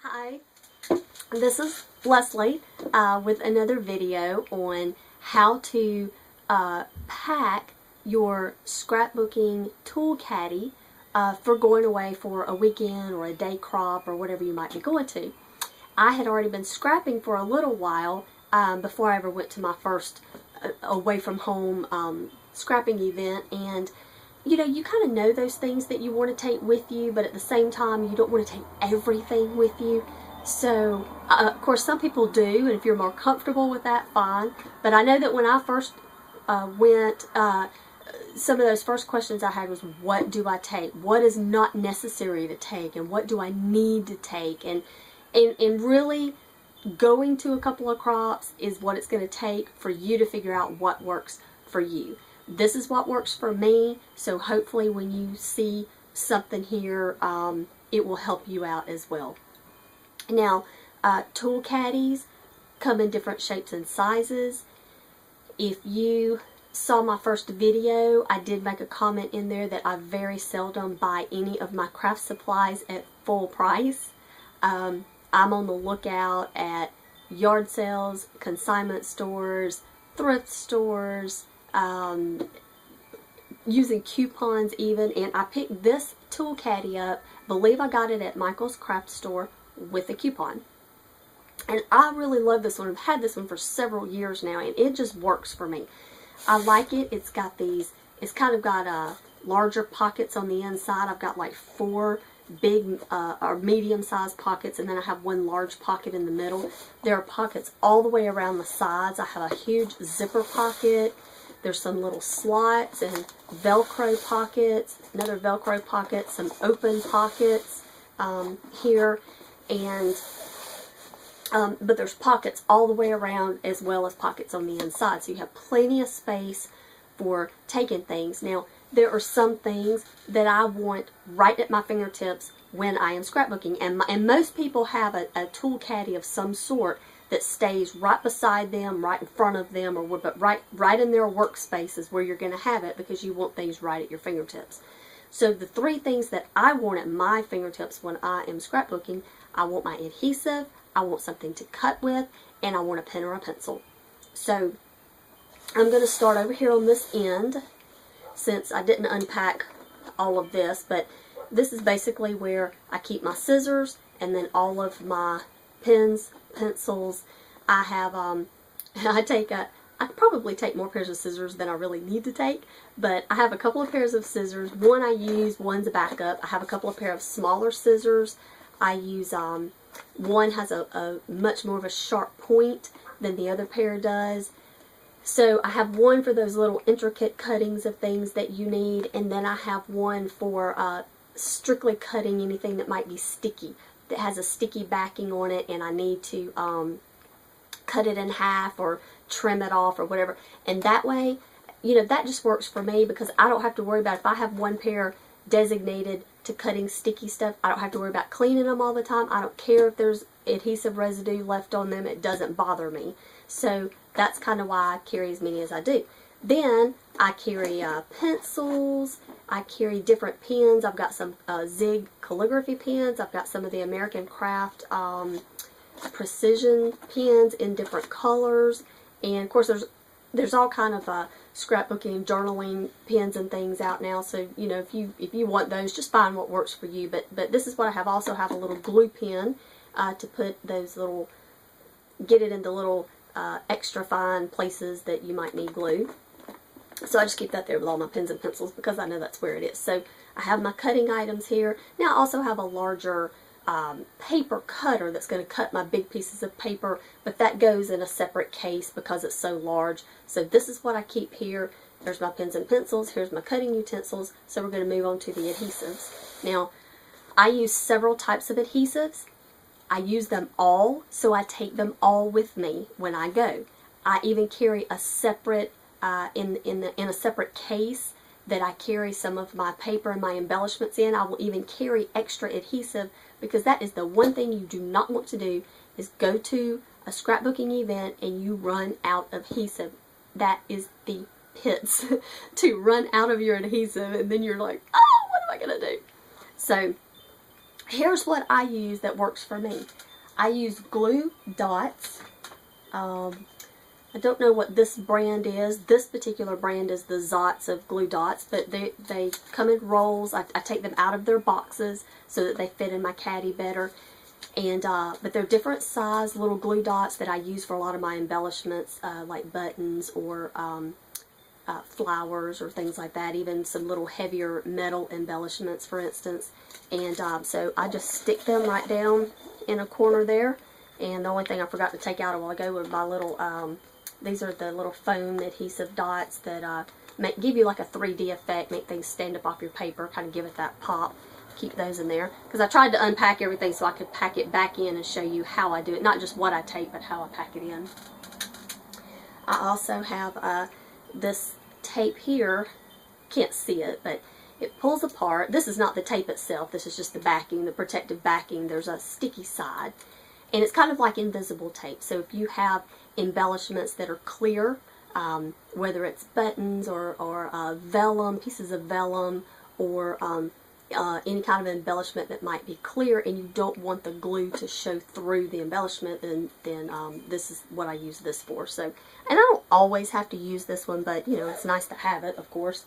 Hi, this is Leslie with another video on how to pack your scrapbooking tool caddy for going away for a weekend or a day crop or whatever you might be going to. I had already been scrapping for a little while before I ever went to my first away from home scrapping event, and you know, you kind of know those things that you want to take with you, but at the same time, you don't want to take everything with you. So, of course, some people do, and if you're more comfortable with that, fine. But I know that when I first went, some of those first questions I had was, what do I take? What is not necessary to take? And what do I need to take? And really, going to a couple of crops is what it's going to take for you to figure out what works for you. This is what works for me, so hopefully when you see something here, it will help you out as well. Now, tool caddies come in different shapes and sizes. If you saw my first video, I did make a comment in there that I very seldom buy any of my craft supplies at full price. I'm on the lookout at yard sales, consignment stores, thrift stores, using coupons even, and I picked this tool caddy up. Believe I got it at Michael's craft store with a coupon, and I really love this one. I've had this one for several years now, and it just works for me. I like it. It's got these, it's kind of got larger pockets on the inside. I've got like 4 big or medium-sized pockets, and then I have one large pocket in the middle. There are pockets all the way around the sides. I have a huge zipper pocket. There's some little slots and Velcro pockets, another Velcro pocket, some open pockets here, and but there's pockets all the way around as well as pockets on the inside, so you have plenty of space for taking things. Now, there are some things that I want right at my fingertips when I am scrapbooking, and most people have a tool caddy of some sort that stays right beside them, right in front of them, or but right in their workspace is where you're going to have it, because you want things right at your fingertips. So the 3 things that I want at my fingertips when I am scrapbooking: I want my adhesive, I want something to cut with, and I want a pen or a pencil. So I'm going to start over here on this end, since I didn't unpack all of this, but this is basically where I keep my scissors and then all of my pens, pencils. I have I probably take more pairs of scissors than I really need to take, but I have a couple of pairs of scissors. One I use, one's a backup. I have a couple of pairs of smaller scissors. I use one has a much more of a sharp point than the other pair does. So I have one for those little intricate cuttings of things that you need, and then I have one for strictly cutting anything that might be sticky, that has a sticky backing on it, and I need to cut it in half or trim it off or whatever. And that way, you know, that just works for me, because I don't have to worry about, if I have one pair designated to cutting sticky stuff, I don't have to worry about cleaning them all the time. I don't care if there's adhesive residue left on them. It doesn't bother me. So that's kind of why I carry as many as I do. Then I carry pencils. I carry different pens. I've got some Zig calligraphy pens. I've got some of the American Craft precision pens in different colors. And of course there's all kind of scrapbooking, journaling pens and things out now. So, you know, if you want those, just find what works for you. But this is what I have. I also have a little glue pen to put those little, get it into little extra fine places that you might need glue. So I just keep that there with all my pens and pencils, because I know that's where it is. So I have my cutting items here. Now I also have a larger paper cutter that's going to cut my big pieces of paper, but that goes in a separate case because it's so large. So this is what I keep here. There's my pens and pencils. Here's my cutting utensils. So we're going to move on to the adhesives. Now, I use several types of adhesives. I use them all, so I take them all with me when I go. I even carry a separate in a separate case that I carry some of my paper and my embellishments in. I will even carry extra adhesive, because that is the one thing you do not want to do, is go to a scrapbooking event and you run out of adhesive. That is the pits, to run out of your adhesive, and then you're like, oh, what am I going to do? So Here's what I use that works for me. I use glue dots. I don't know what this brand is. This particular brand is the Zots of glue dots, but they come in rolls. I take them out of their boxes so that they fit in my caddy better. And but they're different size little glue dots that I use for a lot of my embellishments, like buttons or flowers or things like that, even some little heavier metal embellishments, for instance. And so I just stick them right down in a corner there. And the only thing I forgot to take out a while ago were my little, these are the little foam adhesive dots that give you like a 3D effect, make things stand up off your paper, kind of give it that pop. Keep those in there, because I tried to unpack everything so I could pack it back in and show you how I do it, not just what I tape, but how I pack it in. I also have this tape here. Can't see it, but it pulls apart. This is not the tape itself, this is just the backing, the protective backing. There's a sticky side, and it's kind of like invisible tape. So if you have embellishments that are clear, whether it's buttons or vellum, pieces of vellum, or any kind of embellishment that might be clear, and you don't want the glue to show through the embellishment, then this is what I use this for. So, and I don't always have to use this one, but you know, it's nice to have it, of course.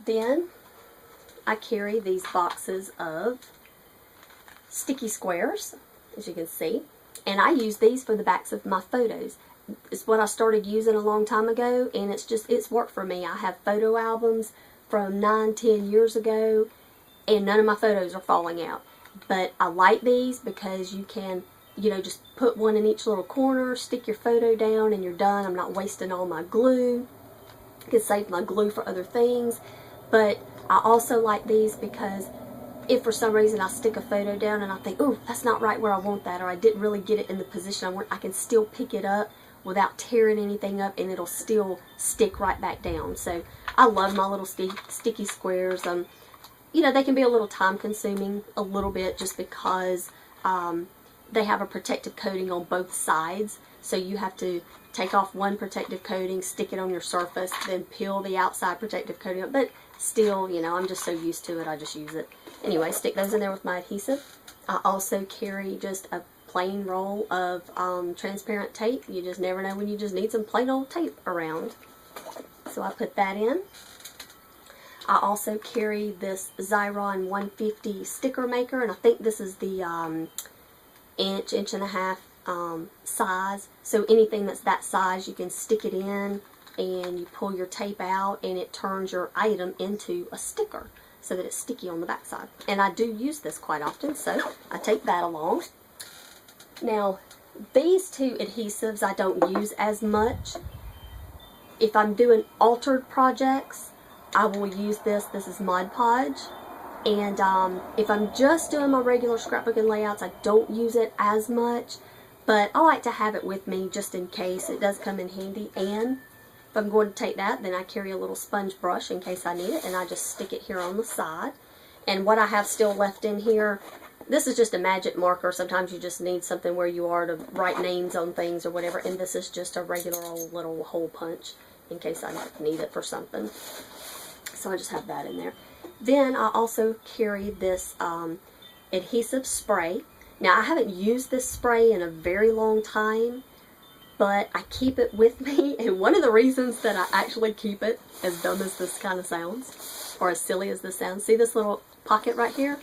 Then I carry these boxes of sticky squares, as you can see, and I use these for the backs of my photos. It's what I started using a long time ago, and it's worked for me. I have photo albums from 9-10 years ago, and none of my photos are falling out. But I like these because you can, you know, just put one in each little corner, stick your photo down, and you're done. I'm not wasting all my glue. I can save my glue for other things. But I also like these because if for some reason I stick a photo down and I think, oh, that's not right where I want that, or I didn't really get it in the position I want, I can still pick it up without tearing anything up, and it'll still stick right back down. So I love my little sticky squares. You know, they can be a little time consuming, a little bit, just because they have a protective coating on both sides. So you have to take off one protective coating, stick it on your surface, then peel the outside protective coating up. But still, you know, I'm just so used to it, I just use it. Anyway, stick those in there with my adhesive. I also carry just a plain roll of transparent tape. You just never know when you just need some plain old tape around. So I put that in. I also carry this Xyron 150 sticker maker, and I think this is the inch and a half size. So anything that's that size, you can stick it in and you pull your tape out and it turns your item into a sticker so that it's sticky on the back side. And I do use this quite often, so I take that along. Now, these two adhesives I don't use as much. If I'm doing altered projects, I will use this. This is Mod Podge. And if I'm just doing my regular scrapbooking layouts, I don't use it as much. But I like to have it with me just in case. It does come in handy. And if I'm going to take that, then I carry a little sponge brush in case I need it. And I just stick it here on the side. And what I have still left in here, this is just a magic marker. Sometimes you just need something where you are to write names on things or whatever. And this is just a regular old little hole punch in case I need it for something. So I just have that in there. Then I also carry this adhesive spray. Now I haven't used this spray in a very long time, but I keep it with me. And one of the reasons that I actually keep it, as dumb as this kind of sounds, or as silly as this sounds, see this little pocket right here?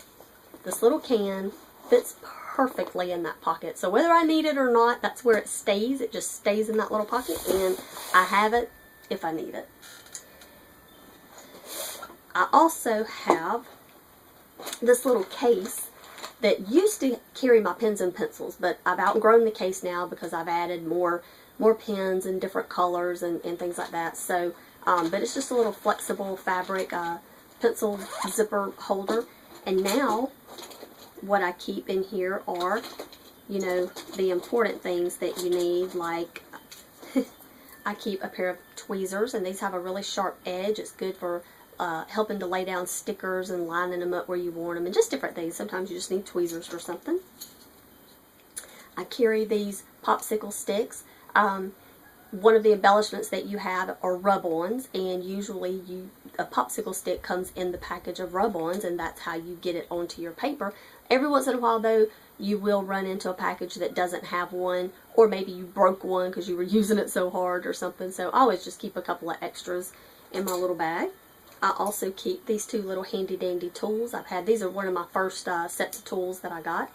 This little can fits perfectly in that pocket. So whether I need it or not, that's where it stays. It just stays in that little pocket, and I have it if I need it. I also have this little case that used to carry my pens and pencils, but I've outgrown the case now because I've added more pens in different colors and things like that. So, but it's just a little flexible fabric pencil zipper holder. And now what I keep in here are, you know, the important things that you need, like I keep a pair of tweezers, and these have a really sharp edge. It's good for helping to lay down stickers and lining them up where you want them, and just different things. Sometimes you just need tweezers for something. I carry these popsicle sticks. One of the embellishments that you have are rub-ons, and usually you a popsicle stick comes in the package of rub-ons, and that's how you get it onto your paper. Every once in a while, though, you will run into a package that doesn't have one, or maybe you broke one because you were using it so hard or something. So I always just keep a couple of extras in my little bag. I also keep these two little handy dandy tools. These are one of my first sets of tools that I got.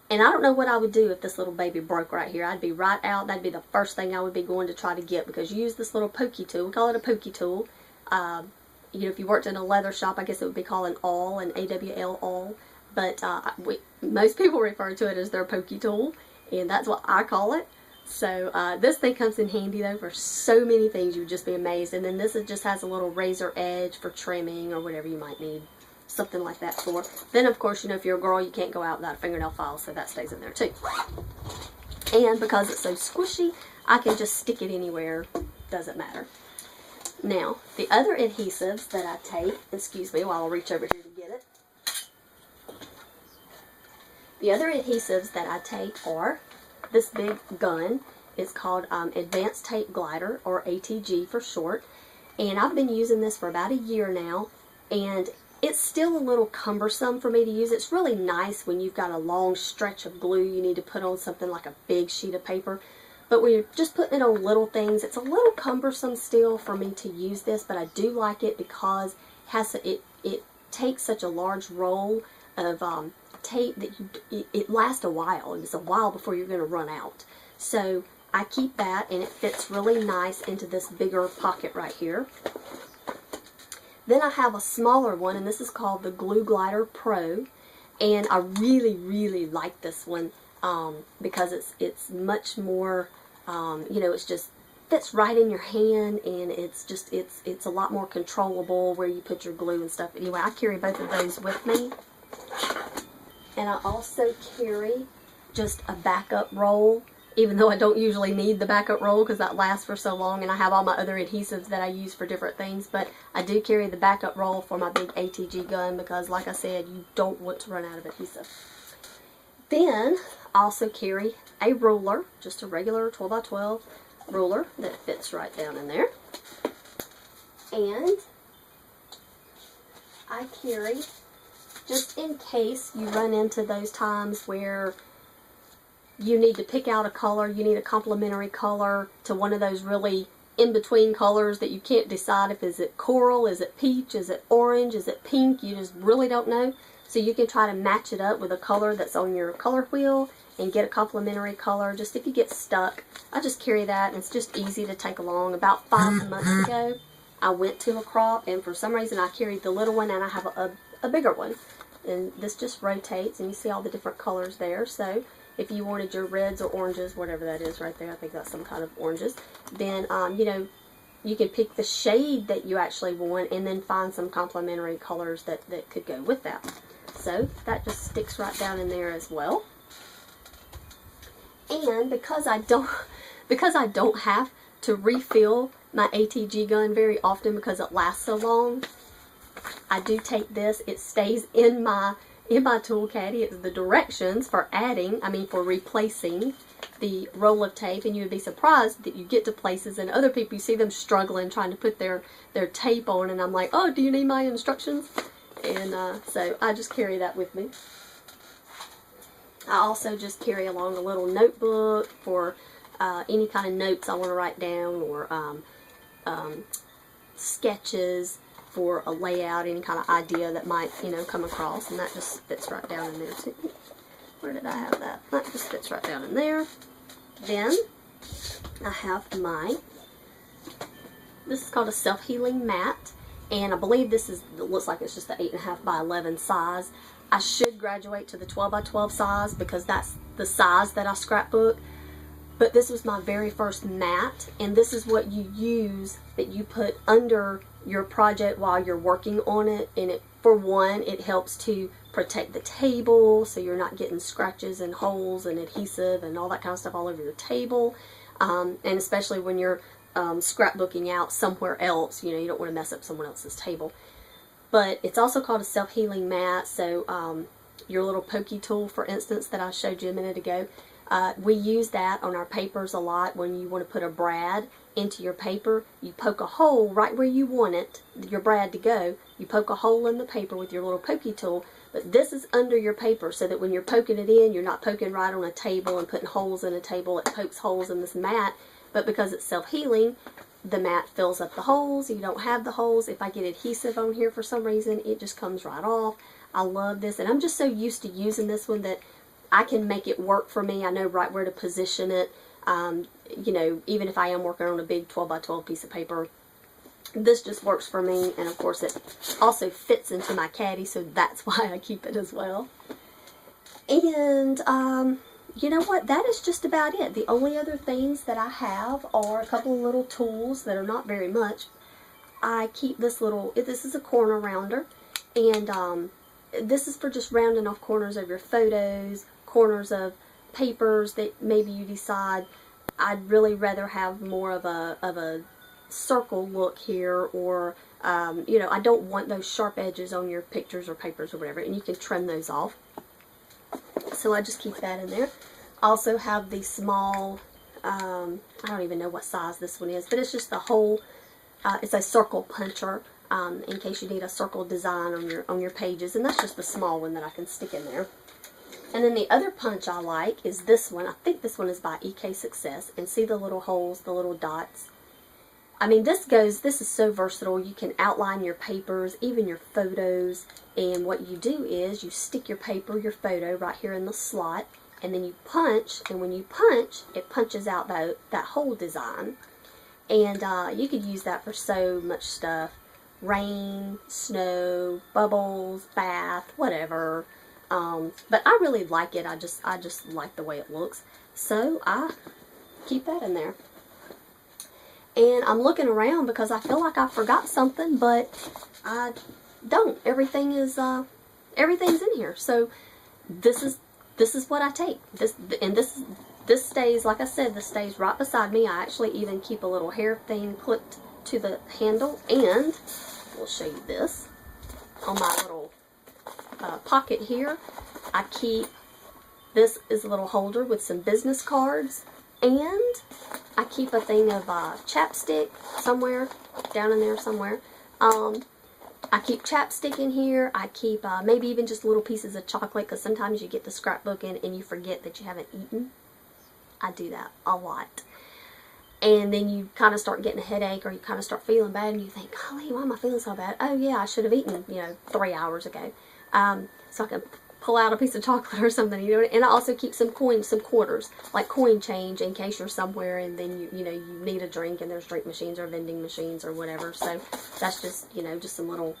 And I don't know what I would do if this little baby broke right here. I'd be right out. That'd be the first thing I would be going to try to get, because you use this little pokey tool. We call it a pokey tool. You know, if you worked in a leather shop, I guess it would be called an awl, an AWL awl. But most people refer to it as their pokey tool, and that's what I call it. So this thing comes in handy, though, for so many things. You would just be amazed. And then this just has a little razor edge for trimming or whatever you might need. Something like that for. Then, of course, you know, if you're a girl, you can't go out without a fingernail file, so that stays in there too. And because it's so squishy, I can just stick it anywhere. Doesn't matter. Now, the other adhesives that I take, excuse me while I reach over here to get it. The other adhesives that I take are this big gun. It's called Advanced Tape Glider, or ATG for short. And I've been using this for about a year now, and it's still a little cumbersome for me to use. It's really nice when you've got a long stretch of glue you need to put on something like a big sheet of paper. But when you're just putting it on little things, it's a little cumbersome still for me to use this. But I do like it because it takes such a large roll of tape that it lasts a while. And it's a while before you're going to run out. So I keep that, and it fits really nice into this bigger pocket right here. Then I have a smaller one, and this is called the Glue Glider Pro, and I really, really like this one because it's much more, you know, it's just fits right in your hand, and it's a lot more controllable where you put your glue and stuff. Anyway, I carry both of those with me, and I also carry just a backup roll. Even though I don't usually need the backup roll because that lasts for so long, and I have all my other adhesives that I use for different things, but I do carry the backup roll for my big ATG gun because, like I said, you don't want to run out of adhesive. Then I also carry a ruler, just a regular 12x12 ruler that fits right down in there. And I carry, just in case you run into those times where you need to pick out a color, you need a complementary color to one of those really in-between colors that you can't decide if is it coral, is it peach, is it orange, is it pink, you just really don't know. So you can try to match it up with a color that's on your color wheel and get a complementary color. Just if you get stuck, I just carry that, and it's just easy to take along. About 5 months ago, I went to a crop, and for some reason I carried the little one, and I have a bigger one. And this just rotates, and you see all the different colors there. So if you wanted your reds or oranges, whatever that is right there, I think that's some kind of oranges, then, you know, you can pick the shade that you actually want and then find some complementary colors that could go with that. So that just sticks right down in there as well. And because I don't have to refill my ATG gun very often because it lasts so long, I do take this. It stays in my tool caddy. It's the directions for for replacing the roll of tape, and you would be surprised that you get to places and other people, you see them struggling trying to put their tape on, and I'm like, oh, do you need my instructions? And so I just carry that with me. I also just carry along a little notebook for any kind of notes I want to write down, or sketches for a layout, any kind of idea that might, you know, come across, and that just fits right down in there too. Where did I have that? That just fits right down in there. Then I have this is called a self-healing mat, and I believe it looks like it's just the 8.5 by 11 size. I should graduate to the 12 by 12 size because that's the size that I scrapbook. But this was my very first mat, and this is what you use, that you put under your project while you're working on it. And for one, it helps to protect the table so you're not getting scratches and holes and adhesive and all that kind of stuff all over your table. And especially when you're scrapbooking out somewhere else, you know, you don't want to mess up someone else's table. But it's also called a self-healing mat. So your little pokey tool, for instance, that I showed you a minute ago, We use that on our papers a lot. When you want to put a brad into your paper, you poke a hole right where you want it, your brad to go. You poke a hole in the paper with your little pokey tool, but this is under your paper so that when you're poking it in, you're not poking right on a table and putting holes in a table. It pokes holes in this mat, but because it's self-healing, the mat fills up the holes. You don't have the holes. If I get adhesive on here for some reason, it just comes right off. I love this, and I'm just so used to using this one that I can make it work for me. I know right where to position it. You know, even if I am working on a big 12 by 12 piece of paper, this just works for me. And of course it also fits into my caddy, so that's why I keep it as well. And you know what, that is just about it. The only other things that I have are a couple of little tools that are not very much. I keep this little, this is a corner rounder, and this is for just rounding off corners of your photos, corners of papers that maybe you decide I'd really rather have more of a circle look here, or you know, I don't want those sharp edges on your pictures or papers or whatever, and you can trim those off. So I just keep that in there. I also have the small, I don't even know what size this one is, but it's just the whole, it's a circle puncher, in case you need a circle design on your pages, and that's just the small one that I can stick in there. And then the other punch I like is this one. I think this one is by EK Success, and see the little holes, the little dots. I mean, this is so versatile. You can outline your papers, even your photos, and what you do is you stick your paper, your photo right here in the slot, and then you punch, and when you punch, it punches out that whole design. And you could use that for so much stuff. Rain, snow, bubbles, bath, whatever. But I really like it. I just like the way it looks. So I keep that in there. And I'm looking around because I feel like I forgot something, but I don't. Everything is everything's in here. So this is what I take. This stays, like I said, this stays right beside me. I actually even keep a little hair thing clipped to the handle, and we'll show you this on my little pocket here. I keep, this is a little holder with some business cards, and I keep a thing of chapstick somewhere down in there somewhere. I keep chapstick in here. I keep maybe even just little pieces of chocolate, because sometimes you get the scrapbook in and you forget that you haven't eaten. I do that a lot. And then you kind of start getting a headache, or you kind of start feeling bad, and you think, golly, why am I feeling so bad? Oh yeah, I should have eaten, you know, 3 hours ago. So I can pull out a piece of chocolate or something, you know. And I also keep some coins, some quarters, like coin change, in case you're somewhere and then you know you need a drink and there's drink machines or vending machines or whatever. So that's just, you know, just some little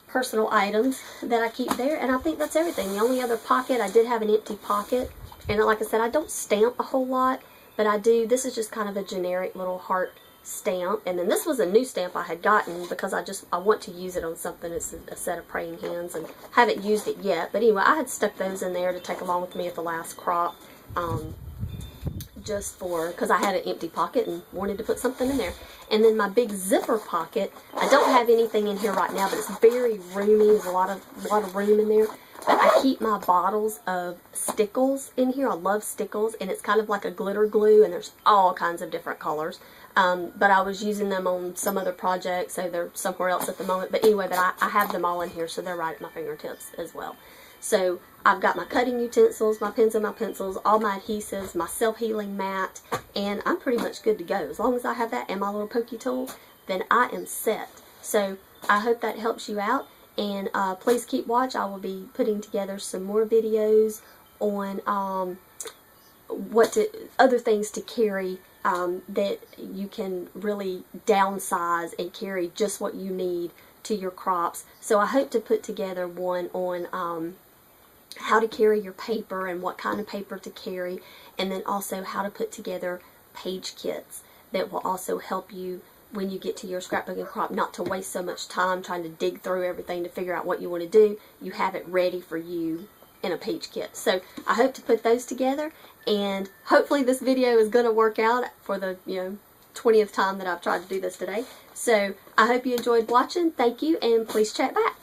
personal items that I keep there. And I think that's everything. The only other pocket, I did have an empty pocket, and like I said, I don't stamp a whole lot, but I do. This is just kind of a generic little heart stamp, and then this was a new stamp I had gotten because I want to use it on something. It's a set of praying hands, and haven't used it yet. But anyway, I had stuck those in there to take along with me at the last crop, just for, because I had an empty pocket and wanted to put something in there. And then my big zipper pocket, I don't have anything in here right now, but it's very roomy. There's a lot of room in there. But I keep my bottles of stickles in here. I love stickles, and it's kind of like a glitter glue, and there's all kinds of different colors. But I was using them on some other project, so they're somewhere else at the moment. But anyway, I have them all in here, so they're right at my fingertips as well. So I've got my cutting utensils, my pens and my pencils, all my adhesives, my self-healing mat, and I'm pretty much good to go. As long as I have that and my little pokey tool, then I am set. So I hope that helps you out. And please keep watch. I will be putting together some more videos on other things to carry that you can really downsize and carry just what you need to your crops. So I hope to put together one on how to carry your paper and what kind of paper to carry, and then also how to put together page kits that will also help you when you get to your scrapbooking crop, not to waste so much time trying to dig through everything to figure out what you want to do. You have it ready for you in a page kit. So I hope to put those together, and hopefully this video is going to work out for the 20th time that I've tried to do this today. So I hope you enjoyed watching. Thank you, and please chat back.